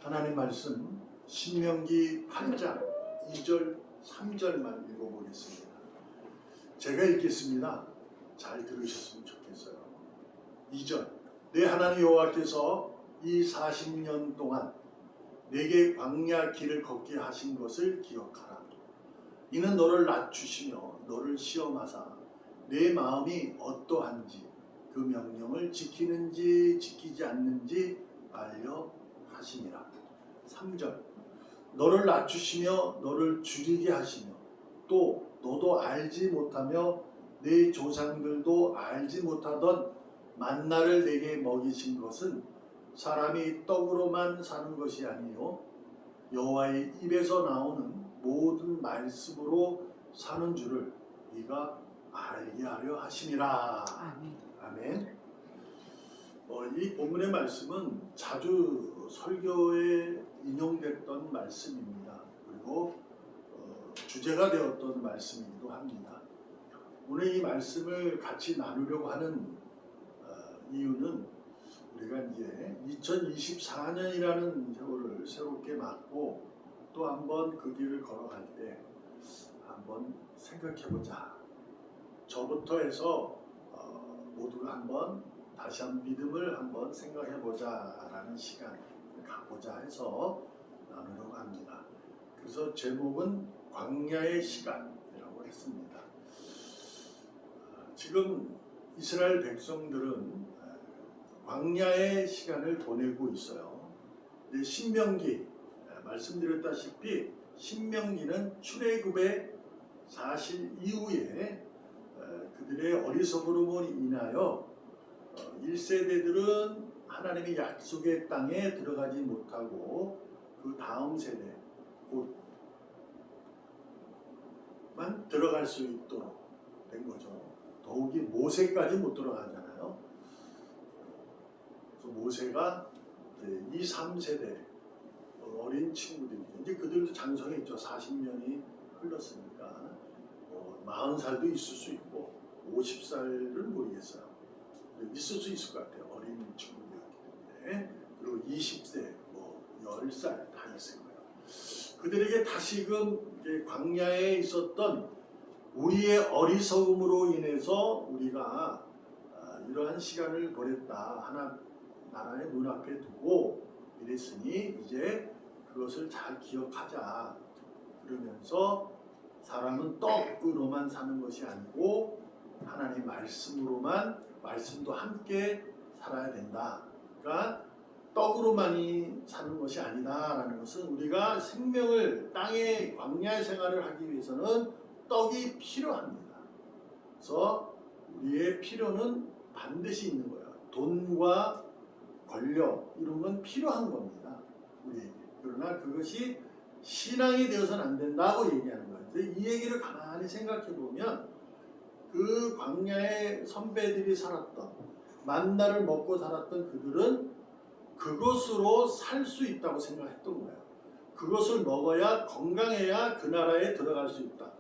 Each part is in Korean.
하나님 말씀 신명기 8장 2절 3절만 읽어보겠습니다. 제가 읽겠습니다. 잘 들으셨으면 좋겠어요. 2절 내 하나님 여호와께서 이 40년 동안 내게 광야 길을 걷게 하신 것을 기억하라. 이는 너를 낮추시며 너를 시험하사 내 마음이 어떠한지 그 명령을 지키는지 지키지 않는지 알려 하심이라. 3절 너를 낮추시며 너를 줄이게 하시며 또 너도 알지 못하며 내 조상들도 알지 못하던 만나를 내게 먹이신 것은 사람이 떡으로만 사는 것이 아니요 여호와의 입에서 나오는 모든 말씀으로 사는 줄을 네가 알게 하려 하심이라. 아멘. 아멘. 이 본문의 말씀은 자주 설교에 인용됐던 말씀입니다. 그리고 주제가 되었던 말씀이기도 합니다. 오늘 이 말씀을 같이 나누려고 하는 이유는 우리가 이제 2024년이라는 세월을 새롭게 맞고 또 한번 그 길을 걸어갈 때 한번 생각해보자. 저부터 해서 모두가 한번 다시 한번 믿음을 한번 생각해보자 라는 시간을 갖고자 해서 나누려고 합니다. 그래서 제목은 광야의 시간이라고 했습니다. 지금 이스라엘 백성들은 광야의 시간을 보내고 있어요. 신명기 말씀드렸다시피 신명기는 출애굽의 사실 이후에 그들의 어리석음으로 인하여 1세대들은 하나님의 약속의 땅에 들어가지 못하고 그 다음 세대 곧만 들어갈 수 있도록 된 거죠. 더욱이 모세까지 못 들어가잖아요. 그래서 모세가 2, 3세대 어린 친구들이 이제 그들도 장성했죠. 40년이 흘렀으니까 40살도 있을 수 있고 50살은 모르겠어요. 있을 수 있을 것 같아요. 어린 친구들이었기 때문에. 그리고 20세, 10살 다 있을 거예요. 그들에게 다시금 광야에 있었던 우리의 어리석음으로 인해서 우리가 이러한 시간을 보냈다. 하나의 눈앞에 두고 이랬으니 이제 그것을 잘 기억하자. 그러면서 사람은 떡으로만 사는 것이 아니고 하나님의 말씀도 함께 살아야 된다. 그러니까 떡으로만이 사는 것이 아니다라는 것은 우리가 생명을 땅의 광야의 생활을 하기 위해서는 떡이 필요합니다. 그래서 우리의 필요는 반드시 있는 거예요. 돈과 권력 이런 건 필요한 겁니다. 우리에게. 그러나 그것이 신앙이 되어서는 안 된다고 얘기하는 거예요. 그래서 이 얘기를 가만히 생각해 보면 그 광야의 선배들이 살았던 만나를 먹고 살았던 그들은 그것으로 살 수 있다고 생각했던 거예요. 그것을 먹어야 건강해야 그 나라에 들어갈 수 있다.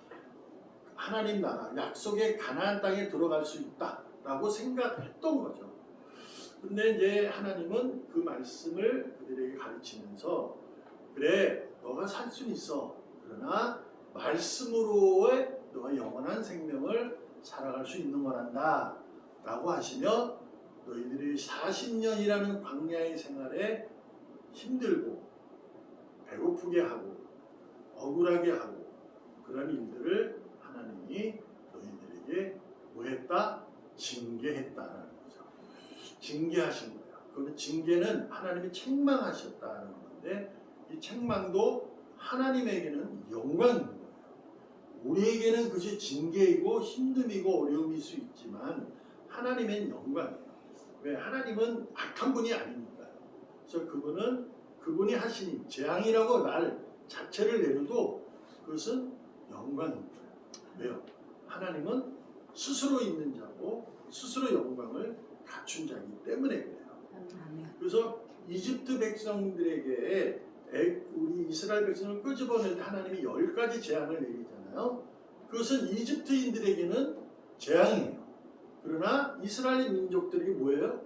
하나님 나라 약속의 가나안 땅에 들어갈 수 있다라고 생각했던 거죠. 근데 이제 하나님은 그 말씀을 그들에게 가르치면서 그래 너가 살 수는 있어. 그러나 말씀으로의 너가 영원한 생명을 살아갈 수 있는 거란다 라고 하시며 너희들이 40년이라는 광야의 생활에 힘들고 배고프게 하고 억울하게 하고 그런 일들을 하나님이 너희들에게 뭐했다? 징계했다라는 거죠. 징계하신 거예요. 그러면 징계는 하나님이 책망하셨다는 건데 이 책망도 하나님에게는 영광인 거예요. 우리에게는 그것이 징계이고 힘듦이고 어려움일 수 있지만 하나님은 영광이에요. 왜? 하나님은 악한 분이 아니니까요. 그래서 그분이 하신 재앙이라고 말 자체를 내려도 그것은 영광인 거예요. 왜요? 하나님은 스스로 있는 자고 스스로 영광을 갖춘 자이기 때문에 그래요. 그래서 이집트 백성들에게 우리 이스라엘 백성을 끄집어낼 때 하나님이 10가지 재앙을 내리잖아요. 그것은 이집트인들에게는 재앙이에요. 그러나 이스라엘 민족들에게 뭐예요?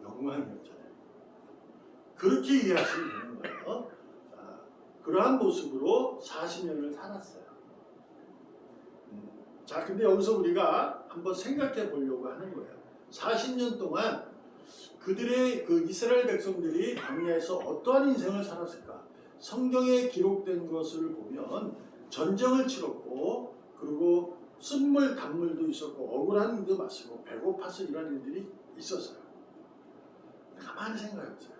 영광이었잖아요. 그렇게 이해하시면 되는 거예요. 그러한 모습으로 40년을 살았어요. 자, 근데 여기서 우리가 한번 생각해 보려고 하는 거예요. 40년 동안 그들의 그 이스라엘 백성들이 광야에서 어떠한 인생을 살았을까? 성경에 기록된 것을 보면 전쟁을 치렀고, 그리고 쓴물 단물도 있었고, 억울한 일도 많았고, 배고파서 이런 일들이 있었어요. 가만히 생각해 보세요.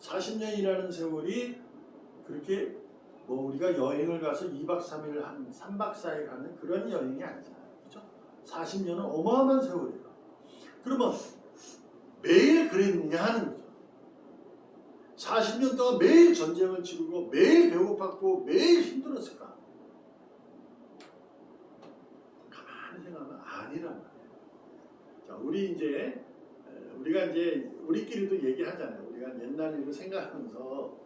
40년이라는 세월이 그렇게 뭐 우리가 여행을 가서 2박 3일 한 3박 4일 하는 그런 여행이 아니잖아요. 그렇죠? 40년은 어마어마한 세월이에요. 그러면 매일 그랬느냐 하는 거죠. 40년 동안 매일 전쟁을 치르고 매일 배고팠고 매일 힘들었을까? 가만히 생각하면 아니란 말이에요. 자, 우리가 이제 우리끼리도 얘기하잖아요. 우리가 옛날 일을 생각하면서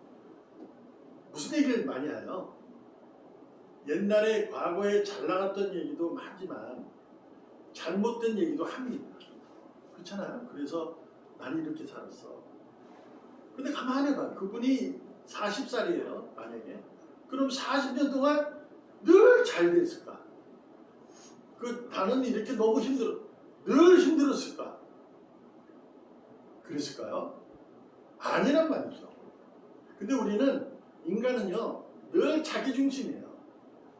무슨 얘기를 많이 해요? 옛날에 과거에 잘 나갔던 얘기도 하지만 잘못된 얘기도 합니다. 그렇잖아요. 그래서 난 이렇게 살았어. 근데 가만히 봐. 그분이 40살이에요. 만약에. 그럼 40년 동안 늘 잘 됐을까? 나는 이렇게 너무 늘 힘들었을까? 그랬을까요? 아니란 말이죠. 근데 인간은요, 늘 자기 중심이에요.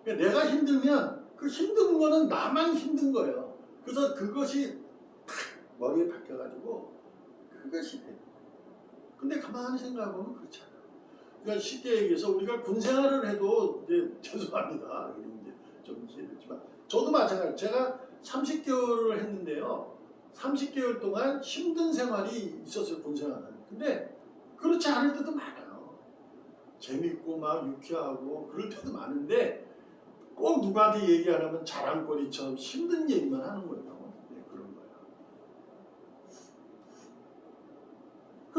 그러니까 내가 힘들면 그 힘든 거는 나만 힘든 거예요. 그래서 그것이 탁 머리에 박혀가지고 그것이 돼요. 근데 가만히 생각해보면 그렇지 않아요. 그러니까 쉽게 얘기해서 우리가 군 생활을 해도 이제 죄송합니다. 이제 좀 이해됐지만 저도 마찬가지예요. 제가 30개월을 했는데요. 30개월 동안 힘든 생활이 있었어요. 군 생활은. 근데 그렇지 않을 때도 많아요. 재밌고 막 유쾌하고 그럴 때도 많은데 꼭 누구한테 얘기 안 하면 자랑거리처럼 힘든 얘기만 하는 거예요. 네, 그런 거예요.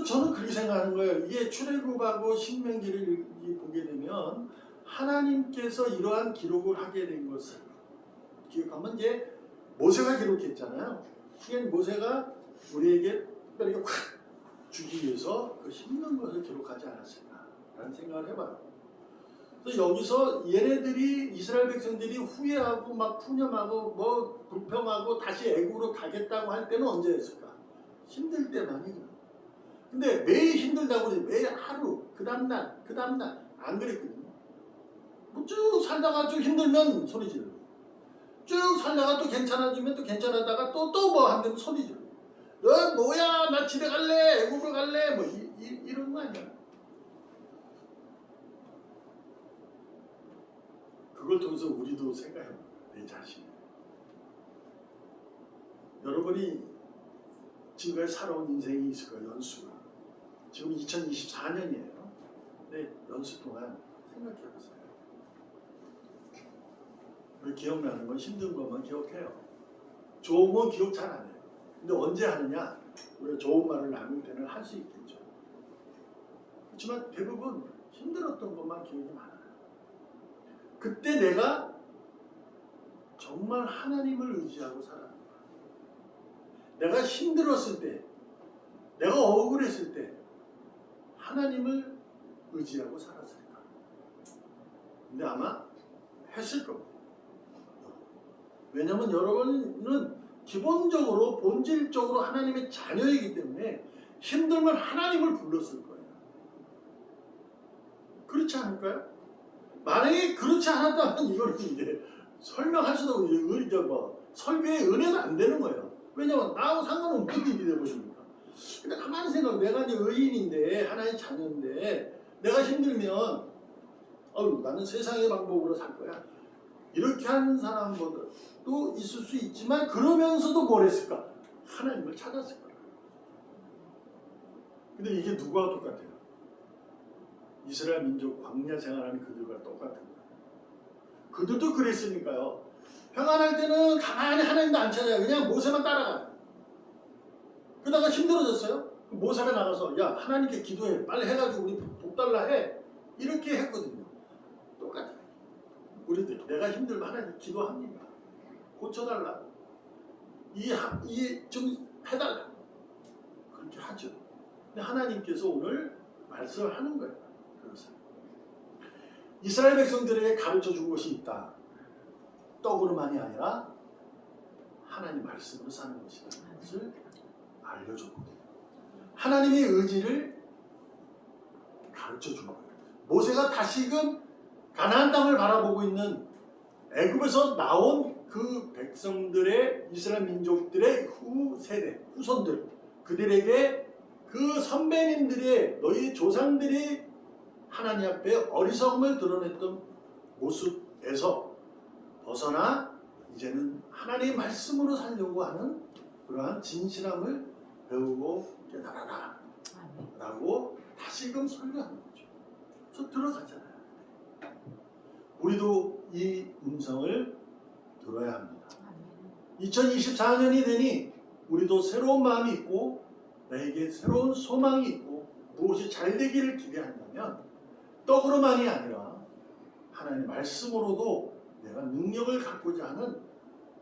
저는 그렇게 생각하는 거예요. 이게 출애굽하고 신명기를 보게 되면 하나님께서 이러한 기록을 하게 된 것을 기억하면 이제 모세가 기록했잖아요. 그러니까 모세가 우리에게 특별히 확 주기 위해서 그 힘든 것을 기록하지 않았을까라는 생각을 해봐요. 그래서 여기서 얘네들이 이스라엘 백성들이 후회하고 막 푸념하고 뭐 불평하고 다시 애굽으로 가겠다고 할 때는 언제였을까? 힘들 때만이거든요. 근데 매일 힘들다고 그러지 매일 하루 그 다음날 안 그랬거든요. 뭐 쭉 살다가 좀 힘들면 소리 지르고 쭉 살다가 또 괜찮아지면 또 괜찮아다가 또 뭐 한다면 소리 지르고 너 뭐야 나 집에 갈래 애굽으로 갈래 뭐 이런 거 아니야. 그걸 통해서 우리도 생각해요. 내 자신. 여러분이 지금까지 살아온 인생이 있을 거예요. 연수가. 지금 2024년이에요. 네, 연수 동안 생각해보세요. 우리 기억나는 건 힘든 것만 기억해요. 좋은 건 기억 잘 안 해요. 근데 언제 하느냐? 우리가 좋은 말을 나눌 때는 할 수 있겠죠. 그렇지만 대부분 힘들었던 것만 기억이 많아요. 그때 내가 정말 하나님을 의지하고 살았는가? 내가 힘들었을 때, 내가 억울했을 때 하나님을 의지하고 살았을까? 근데 아마 했을 겁니다. 왜냐하면 여러분은 기본적으로 본질적으로 하나님의 자녀이기 때문에 힘들면 하나님을 불렀을 거예요. 그렇지 않을까요? 만약에 그렇지 않았다면 이거는 이제 설명할 수도 없고 설교의 은혜가 안 되는 거예요. 왜냐면 나하고 상관없는 일이 되버립니까? 근데 가만히 생각해. 내가 이제 의인인데 하나의 자녀인데 내가 힘들면 나는 세상의 방법으로 살 거야. 이렇게 하는 사람도 있을 수 있지만 그러면서도 뭘 했을까? 하나님을 찾았을 거야. 근데 이게 누구와 똑같아요? 이스라엘 민족 광야 생활하는 그들과 똑같은 거예요. 그들도 그랬으니까요. 평안할 때는 가만히 하나님도 안 찾아요. 그냥 모세만 따라가요. 그러다가 힘들어졌어요. 모세가 나가서 야 하나님께 기도해. 빨리 해가지고 우리 복 달라 해. 이렇게 했거든요. 똑같아요. 우리들 내가 힘들면 하나님 기도합니다. 고쳐달라. 좀 해달라. 그렇게 하죠. 근데 하나님께서 오늘 말씀을 하는 거예요. 그래서 이스라엘 백성들에게 가르쳐 준 것이 있다. 떡으로만이 아니라 하나님 말씀으로 사는 것이다. 그것을 알려줬거든요. 하나님의 의지를 가르쳐 준 거예요. 모세가 다시금 가나안 땅을 바라보고 있는 애굽에서 나온 그 백성들의 이스라엘 민족들의 후세대, 후손들, 그들에게 그 선배님들의 너희 조상들이 하나님 앞에 어리석음을 드러냈던 모습에서 벗어나 이제는 하나님의 말씀으로 살려고 하는 그러한 진실함을 배우고 깨달아라 라고 다시금 설교하는 거죠. 그래서 들어가잖아요. 우리도 이 음성을 들어야 합니다. 2024년이 되니 우리도 새로운 마음이 있고 나에게 새로운 소망이 있고 무엇이 잘 되기를 기대한다면 떡으로만이 아니라 하나님의 말씀으로도 내가 능력을 갖고자 하는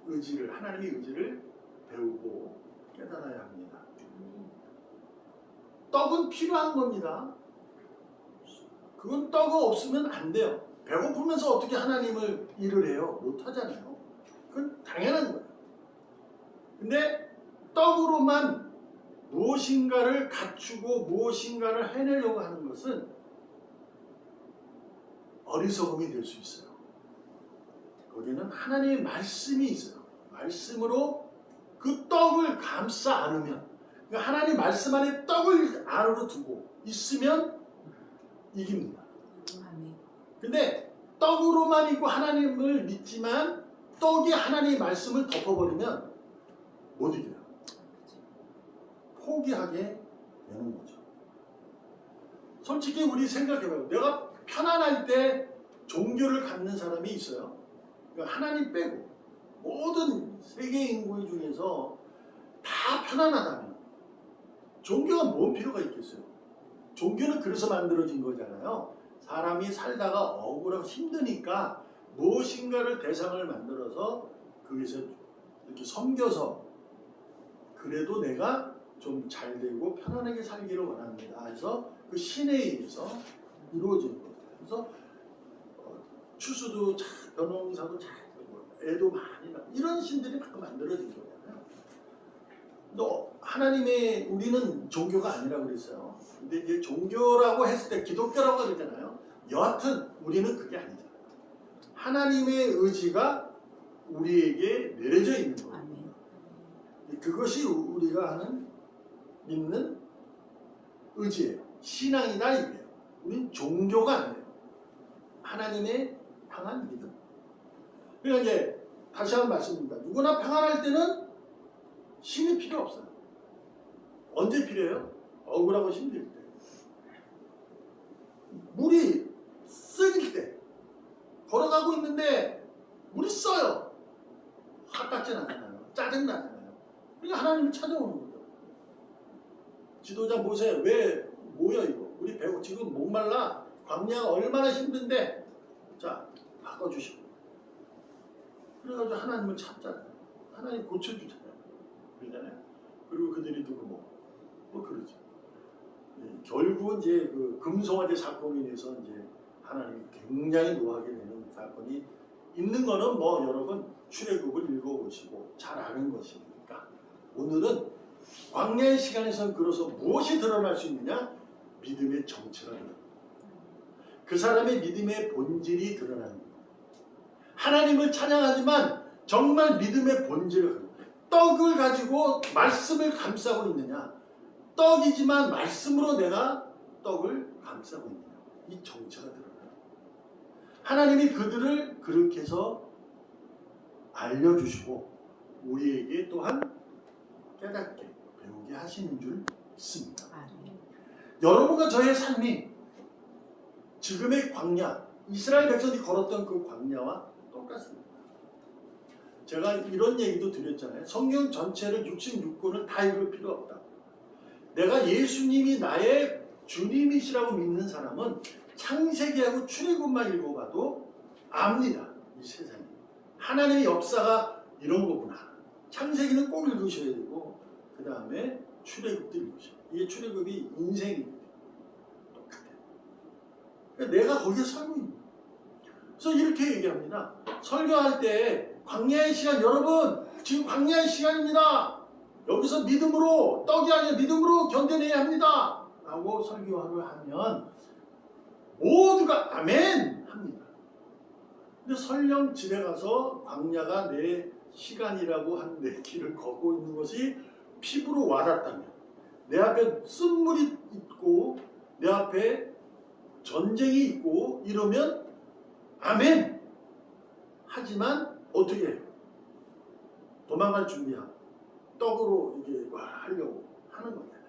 의지를, 하나님의 의지를 배우고 깨달아야 합니다. 떡은 필요한 겁니다. 그건 떡이 없으면 안 돼요. 배고프면서 어떻게 하나님을 일을 해요? 못하잖아요. 그건 당연한 거예요. 근데 떡으로만 무엇인가를 갖추고 무엇인가를 해내려고 하는 것은 어리석음이 될 수 있어요. 거기는 하나님의 말씀이 있어요. 말씀으로 그 떡을 감싸 안으면, 그러니까 하나님 말씀 안에 떡을 안으로 두고 있으면 이깁니다. 근데 떡으로만 있고 하나님을 믿지만 떡이 하나님의 말씀을 덮어버리면 못 이겨요. 포기하게 되는 거죠. 솔직히 우리 생각해봐요. 내가 편안할 때 종교를 갖는 사람이 있어요. 그러니까 하나님 빼고 모든 세계 인구 중에서 다 편안하다면 종교가 뭔 필요가 있겠어요? 종교는 그래서 만들어진 거잖아요. 사람이 살다가 억울하고 힘드니까 무엇인가를 대상을 만들어서 거기서 이렇게 섬겨서 그래도 내가 좀 잘 되고 편안하게 살기를 원합니다. 그래서 그 신에 의해서 이루어지는 거예요. 그래서 추수도 잘, 변호사도 잘 되고 애도 많이 나고 이런 신들이 막 만들어진 거잖아요. 또 하나님의 우리는 종교가 아니라고 그랬어요. 근데 이제 종교라고 했을 때 기독교라고 그러잖아요. 여하튼 우리는 그게 아니잖아요. 하나님의 의지가 우리에게 내려져 있는 거예요. 그것이 우리가 하는 믿는 의지예요. 신앙이다 이거예요. 우린 종교가 아니에요. 하나님의 향한 믿음. 그러니까 이제 다시 한번 말씀드립니다. 누구나 평안할 때는 신이 필요 없어요. 언제 필요해요? 억울하고 힘들 때. 물이 쓰릴 때. 걸어가고 있는데 물이 써요. 화딱지 나잖아요. 짜증 나잖아요. 그러니까 하나님을 찾아오는 거죠. 지도자 모세 왜 뭐야 이거? 우리 배고 지금 목말라. 광야가 얼마나 힘든데 자 바꿔주시고. 그래가지고 하나님을 찾잖아요. 하나님 고쳐주잖아요. 그러잖아요. 그리고 그들이 누구 뭐 그러죠. 결국은 이제 그 금송아지 사건에 대해서 이제 하나님이 굉장히 노하게 되는 사건이 있는 거는 뭐 여러분 출애굽을 읽어보시고 잘 아는 것이니까 오늘은 광야의 시간에서는 그래서 무엇이 드러날 수 있느냐? 믿음의 정체가 드러납니다. 그 사람의 믿음의 본질이 드러나는 거예요. 하나님을 찬양하지만 정말 믿음의 본질을 떡을 가지고 말씀을 감싸고 있느냐? 떡이지만 말씀으로 내가 떡을 감싸고 있느냐? 이 정체가 드러나요. 하나님이 그들을 그렇게 해서 알려주시고 우리에게 또한 깨닫게 배우게 하시는 줄 믿습니다. 여러분과 저의 삶이 지금의 광야, 이스라엘 백성이 걸었던 그 광야와 똑같습니다. 제가 이런 얘기도 드렸잖아요. 성경 전체를 66권을 다 읽을 필요 없다. 내가 예수님이 나의 주님이시라고 믿는 사람은 창세기하고 출애굽만 읽어봐도 압니다. 이 세상에. 하나님의 역사가 이런 거구나. 창세기는 꼭 읽으셔야 되고 그 다음에 출애굽도 읽으셔야 돼요. 이게 출애굽이 인생입니다. 똑같아요. 그러니까 내가 거기에 살고 있는 거예요. 그래서 이렇게 얘기합니다. 설교할 때 광야의 시간, 여러분 지금 광야의 시간입니다. 여기서 믿음으로, 떡이 아니라 믿음으로 견뎌내야 합니다. 라고 설교를 하면 모두가 아멘 합니다. 근데 설령 집에 가서 광야가 내 시간이라고 한 내 길을 걷고 있는 것이 피부로 와닿다면, 내 앞에 쓴물이 있고 내 앞에 전쟁이 있고 이러면 아멘! 하지만 어떻게 해요? 도망갈 준비하고 떡으로 이게 하려고 하는 거잖아요.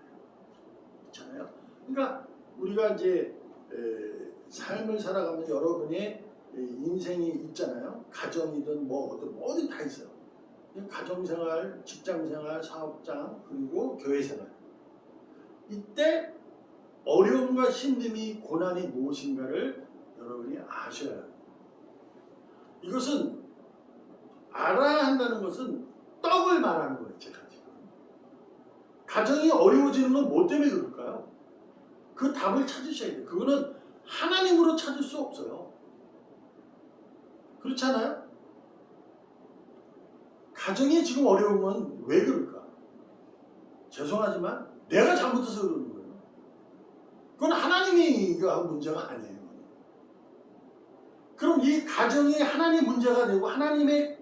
그렇잖아요. 그러니까 우리가 이제 삶을 살아가면 여러분의 인생이 있잖아요. 가정이든 뭐든 다 있어요. 가정생활, 직장생활, 사업장, 그리고 교회생활. 이때 어려움과 힘듦이, 고난이 무엇인가를 여러분이 아셔야 합니다. 이것은 알아야 한다는 것은 떡을 말하는 거예요. 제가 지금 가정이 어려워지는 건 뭐 때문에 그럴까요? 그 답을 찾으셔야 돼요. 그거는 하나님으로 찾을 수 없어요. 그렇잖아요? 가정이 지금 어려우면 왜 그럴까? 죄송하지만 내가 잘못해서 그러는 거예요. 그건 하나님이 문제가 아니에요. 그럼 이 가정이 하나님 문제가 되고 하나님의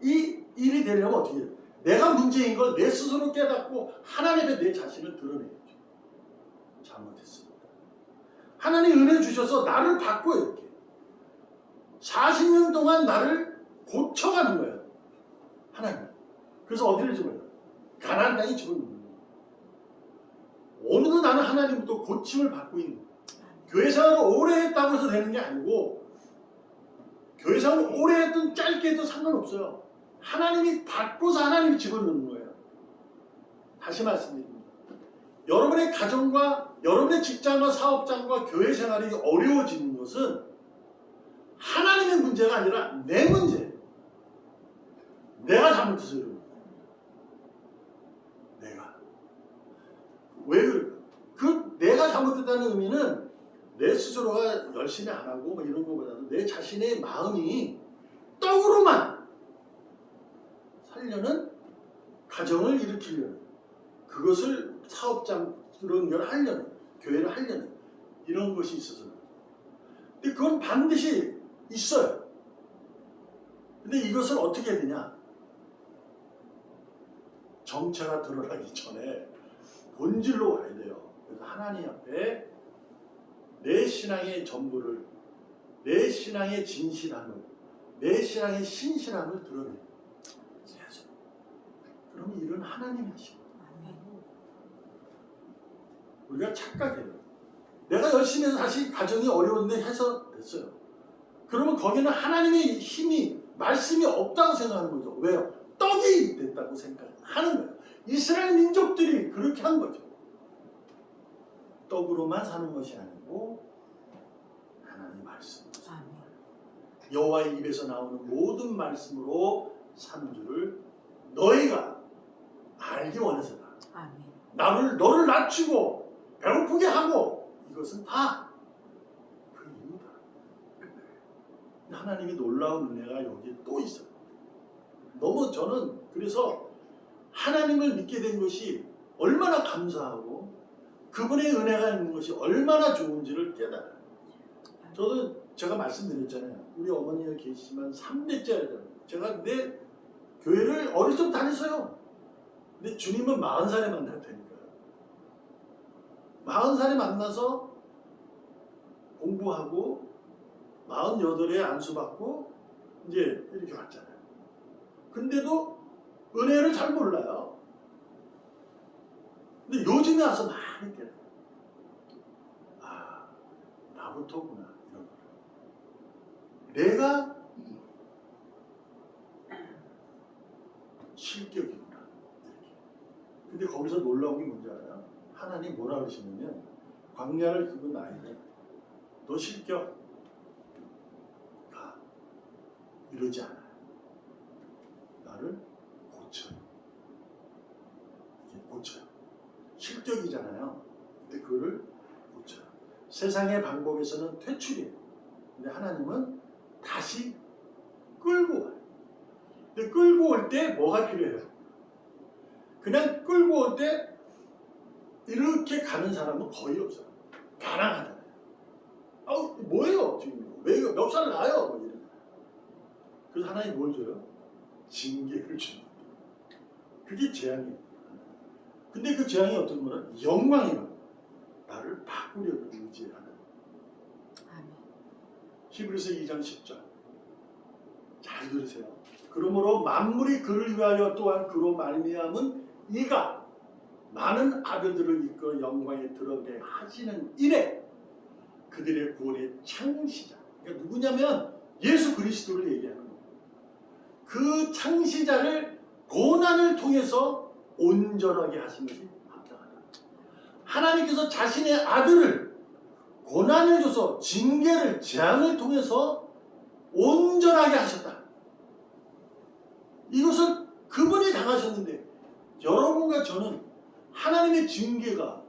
이 일이 되려면 어떻게 해요? 내가 문제인 걸 내 스스로 깨닫고 하나님 앞에 내 자신을 드러내야죠. 잘못했습니다. 하나님 은혜 주셔서 나를 바꿔 이렇게 40년 동안 나를 고쳐가는 거예요. 하나님. 그래서 어디를 집어요? 가나안 땅에 집어넣는 거예요. 오늘도 나는 하나님부터 고침을 받고 있는 거예요. 교회 생활을 오래 했다고 해서 되는 게 아니고, 교회 생활을 오래 했든 짧게 했든 상관없어요. 하나님이 바꿔서 하나님이 집어넣는 거예요. 다시 말씀드립니다. 여러분의 가정과 여러분의 직장과 사업장과 교회 생활이 어려워지는 것은 하나님의 문제가 아니라 내 문제예요. 내가 잘못해서 그래요. 내가. 왜 그럴까? 그 내가 잘못했다는 의미는 내 스스로가 열심히 안 하고 뭐 이런 것보다는 내 자신의 마음이 떡으로만 살려는, 가정을 일으키려는, 그것을 사업장 그런 걸 하려는, 교회를 하려는 이런 것이 있어서. 근데 그건 반드시 있어요. 근데 이것을 어떻게 해야 되냐? 정체가 드러나기 전에 본질로 와야 돼요. 그래서 하나님 앞에 내 신앙의 전부를, 내 신앙의 진실함을, 내 신앙의 신실함을 드러내요. 그럼 일은 하나님이 하시고, 우리가 착각해요. 내가 열심히 해서 다시 가정이 어려운데 해서 됐어요. 그러면 거기는 하나님의 힘이, 말씀이 없다고 생각하는 거죠. 왜요? 떡이 됐다고 생각하는 거예요. 이스라엘 민족들이 그렇게 한 거죠. 떡으로만 사는 것이 아니고 하나님의 말씀, 여호와의 입에서 나오는 모든 말씀으로 사는 줄을 너희가 알기 원해서다. 너를 낮추고 배고프게 하고, 이것은 다 그 이유다. 하나님이 놀라운 은혜가 여기 또 있어요. 너무 저는 그래서 하나님을 믿게 된 것이 얼마나 감사하고 그분의 은혜가 있는 것이 얼마나 좋은지를 깨달아요. 저도 제가 말씀드렸잖아요. 우리 어머니가 계시지만 3대째잖아요. 제가 내 교회를 어릴 적 다녔어요. 근데 주님은 40살에 만났다니까요. 40살에 만나서 공부하고 48에 안수받고 이제 이렇게 왔잖아요. 근데도 은혜를 잘 몰라요. 근데 요즘에 와서 많이 깨달아요. 아, 나부터구나. 이런 거. 내가 실격이구나. 이렇게. 근데 거기서 놀라운 게 뭔지 알아요? 하나님 뭐라 그러시냐면, 광야를 긁은 아이들, 너 실격 가. 이러지 않아요. 나를 고쳐요. 이렇게 고쳐요. 실격이잖아요. 근데 그거를 고쳐요. 세상의 방법에서는 퇴출이에요. 근데 하나님은 다시 끌고 와요. 근데 끌고 올 때 뭐가 필요해요? 그냥 끌고 올 때 이렇게 가는 사람은 거의 없어요. 가난하잖아요. 뭐예요? 지금 왜 이거 몇 살 나요? 뭐 이런. 그래서 하나님 뭘 줘요? 징계를 줍니다. 그게 재앙이에요. 근데 그 재앙이 어떤 거는 영광이에요. 나를 바꾸려고 의지하는. 히브리서 2장 10절. 잘 들으세요. 그러므로 만물이 그를 위하여 또한 그로 말미암은 이가 많은 아들들을 이끌어 영광에 들어가게 하시는 이래 그들의 구원의 창시자. 그러니까 누구냐면 예수 그리스도를 얘기하는 거예요. 그 창시자를 고난을 통해서 온전하게 하신 것이 합당하다. 하나님께서 자신의 아들을 고난을 줘서 징계를 재앙을 통해서 온전하게 하셨다. 이것을 그분이 당하셨는데 여러분과 저는 하나님의 징계가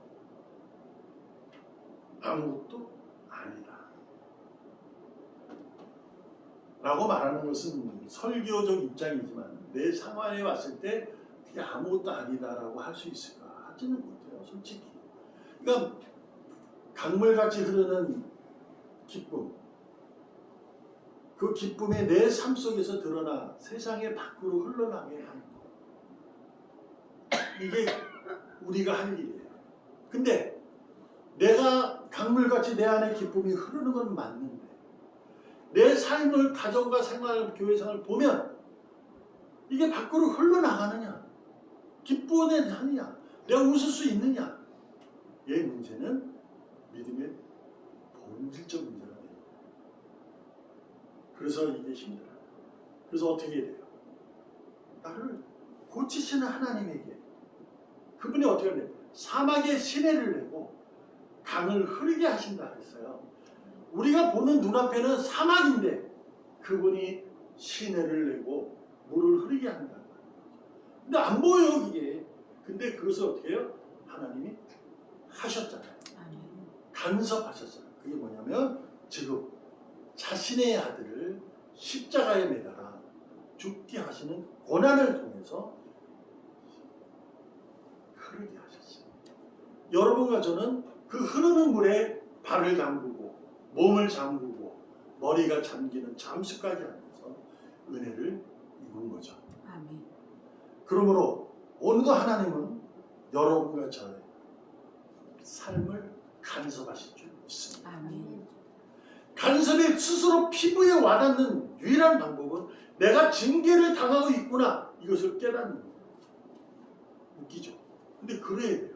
아무것도 아니다 라고 말하는 것은 설교적 입장이지만 내 상황에 왔을 때 그게 아무것도 아니다 라고 할 수 있을까? 하지는 못해요, 솔직히. 그러니까 강물같이 흐르는 기쁨, 그 기쁨이 내 삶 속에서 드러나 세상의 밖으로 흘러나게 하는 것, 이게 우리가 할 일이에요. 근데 내가 강물같이 내 안에 기쁨이 흐르는 건 맞는데 내 삶을, 가정과 생활, 교회 생활을 보면 이게 밖으로 흘러나가느냐, 기쁨에 하느냐, 내가 웃을 수 있느냐, 이 문제는 믿음의 본질적 문제가 돼요. 그래서 이게 힘들어요. 그래서 어떻게 해야 돼요? 나를 고치시는 하나님에게, 그분이 어떻게 해야 돼요? 사막에 시내를 내고 강을 흐르게 하신다 그랬어요. 우리가 보는 눈앞에는 사막인데 그분이 시내를 내고 물을 흐르게 한다. 근데 안 보여요, 그게. 근데 그것을 어떻게 해요? 하나님이 하셨잖아요. 간섭하셨어요. 그게 뭐냐면 지금 자신의 아들을 십자가에 매달아 죽게 하시는 고난을 통해서 흐르게 하셨어요. 여러분과 저는 그 흐르는 물에 발을 담그고 몸을 잠그고 머리가 잠기는 잠수까지 하면서 은혜를 입은 거죠. 아멘. 그러므로 오늘도 하나님은 여러분과 저의 삶을 간섭하실 줄 믿습니다. 아멘. 간섭이 스스로 피부에 와닿는 유일한 방법은 내가 징계를 당하고 있구나, 이것을 깨닫는 거예요. 웃기죠? 근데 그래야 돼요.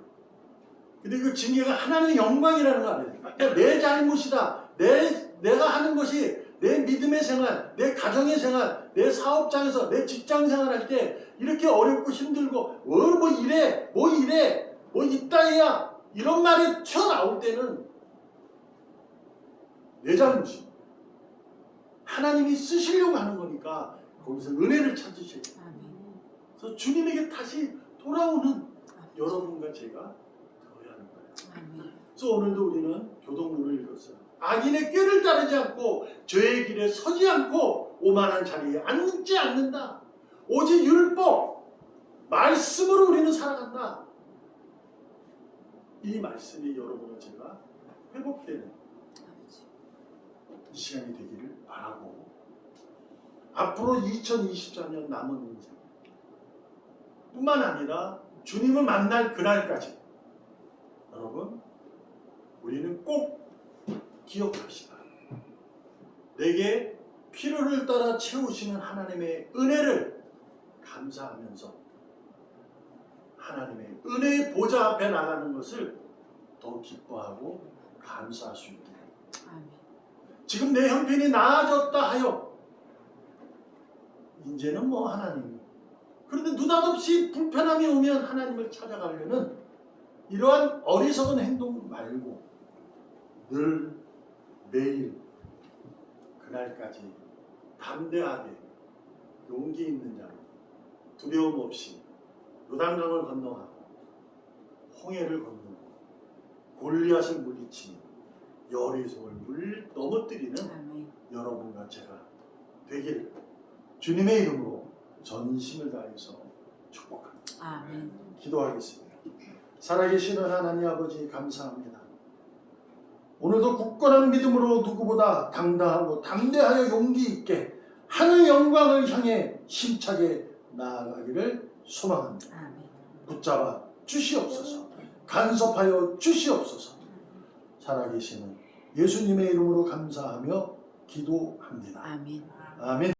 근데 그 징계가 하나님의 영광이라는 거 아니에요. 그러니까 내 잘못이다. 내가 하는 것이 내 믿음의 생활, 내 가정의 생활, 내 사업장에서, 내 직장 생활할 때 이렇게 어렵고 힘들고 뭐 이래, 뭐 이따위야 이런 말이 튀어나올 때는 내 잘못이 하나님이 쓰시려고 하는 거니까 거기서 은혜를 찾으셔야 돼요. 그래서 주님에게 다시 돌아오는 여러분과 제가 되어야 하는 거예요. 그래서 오늘도 우리는 교동문을 읽었어요. 악인의 꾀를 따르지 않고 죄의 길에 서지 않고 오만한 자리에 앉지 않는다. 오직 율법, 말씀으로 우리는 살아간다. 이 말씀이 여러분과 제가 회복되는 이 시간이 되기를 바라고, 앞으로 2024년 남은 인생 뿐만 아니라 주님을 만날 그날까지 여러분, 우리는 꼭 기억합시다. 내게 필요를 따라 채우시는 하나님의 은혜를 감사하면서 하나님의 은혜의 보좌 앞에 나가는 것을 더 기뻐하고 감사할 수 있게. 지금 내 형편이 나아졌다 하여 이제는 뭐 하나님, 그런데 느닷없이 불편함이 오면 하나님을 찾아가려는 이러한 어리석은 행동 말고 늘 매일 그날까지 담대하게 용기 있는 자로 두려움 없이 요단강을 건너가고 홍해를 건너고 골리앗을 물리치는 여리송을 넘어뜨리는 여러분과 제가 되기를 주님의 이름으로 전심을 다해서 축복합니다. 아멘. 기도하겠습니다. 살아계시는 하나님 아버지 감사합니다. 오늘도 굳건한 믿음으로 누구보다 당당하고 담대하여 용기 있게 하늘 영광을 향해 힘차게 나아가기를 소망합니다. 아멘. 붙잡아 주시옵소서. 간섭하여 주시옵소서. 살아계시는 예수님의 이름으로 감사하며 기도합니다. 아멘. 아멘.